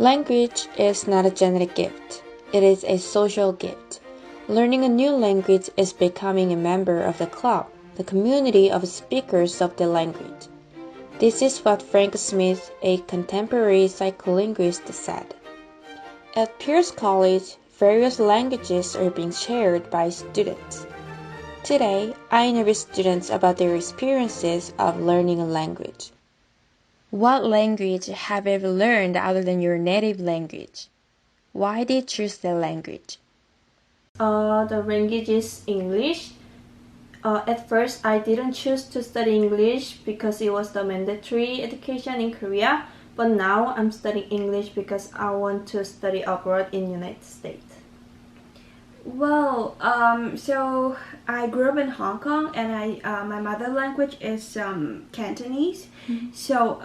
Language is not a genetic gift. It is a social gift. Learning a new language is becoming a member of the club, the community of speakers of the language. This is what Frank Smith, a contemporary psycholinguist, said. At Pierce College, various languages are being shared by students. Today, I interview students about their experiences of learning a language. What language have you ever learned other than your native language? Why did you choose that language? The language is English. At first, I didn't choose to study English because it was the mandatory education in Korea, but now I'm studying English because I want to study abroad in United States. Well, so I grew up in Hong Kong, and my mother language is Cantonese. So,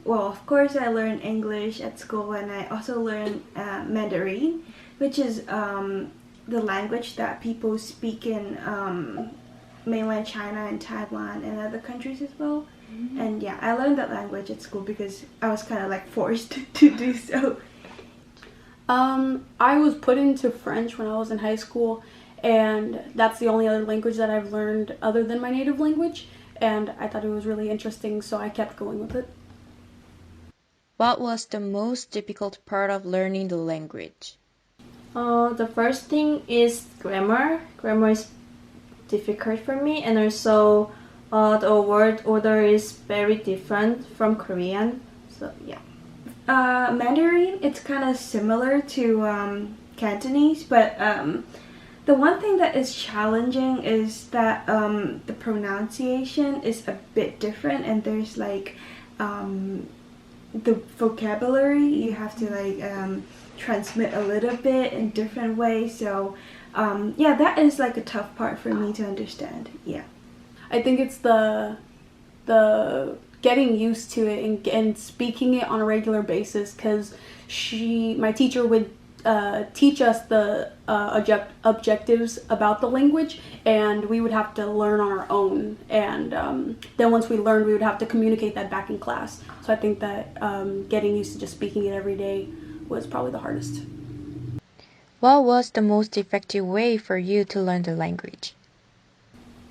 well, of course, I learned English at school, and I also learned Mandarin, which is the language that people speak in mainland China and Taiwan and other countries as well. And yeah, I learned that language at school because I was kind of like forced to do so. I was put into French when I was in high school, and that's the only other language that I've learned other than my native language, and I thought it was really interesting, so I kept going with it. What was the most difficult part of learning the language? The first thing is grammar. Grammar is difficult for me, and also the word order is very different from Korean, so yeah. Mandarin, it's kind of similar to Cantonese, but the one thing that is challenging is that the pronunciation is a bit different, and there's like the vocabulary you have to like transmit a little bit in different ways. So yeah, that is like a tough part for me to understand. Yeah, I think it's the getting used to it and speaking it on a regular basis, because my teacher would teach us the objectives about the language, and we would have to learn on our own, and then once we learned, we would have to communicate that back in class. So I think that getting used to just speaking it every day was probably the hardest. What was the most effective way for you to learn the language?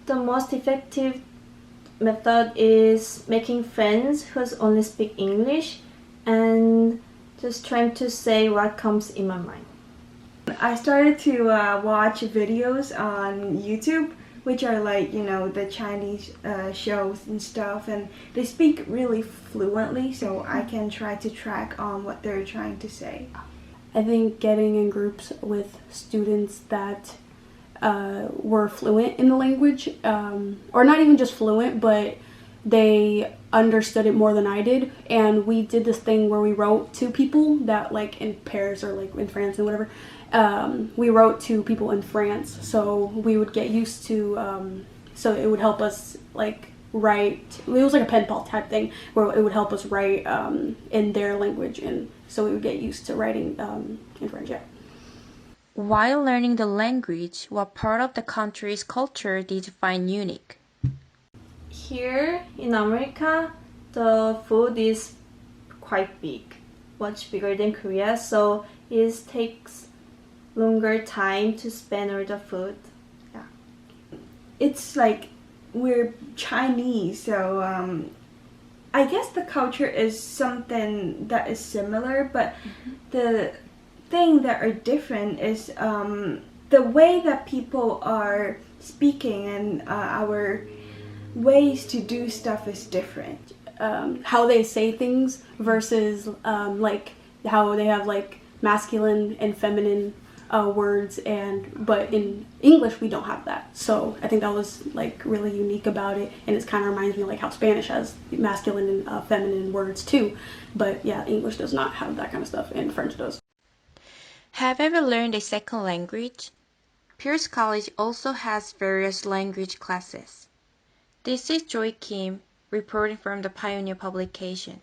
the most effective method is making friends who only speak English and just trying to say what comes in my mind. I started to watch videos on YouTube, which are like, you know, the Chinese shows and stuff, and they speak really fluently, so I can try to track on what they're trying to say. I think getting in groups with students that were fluent in the language, or not even just fluent, but they understood it more than I did, and we did this thing where we wrote to people that, like in Paris or like in France and whatever, we wrote to people in France, so we would get used to, so it would help us like write. It was like a pen pal type thing where it would help us write in their language, and so we would get used to writing in French. Yeah. While learning the language, what part of the country's culture did you find unique? Here in America, the food is quite big, much bigger than Korea, so it takes longer time to spend on the food. Yeah. It's like we're Chinese, so I guess the culture is something that is similar, but the thing that are different is the way that people are speaking, and our ways to do stuff is different. How they say things versus like how they have like masculine and feminine words, but in English we don't have that. So I think that was like really unique about it, and it kind of reminds me like how Spanish has masculine and feminine words too, but yeah, English does not have that kind of stuff, and French does. Have you ever learned a second language? Pierce College also has various language classes. This is Joy Kim reporting from the Pioneer publication.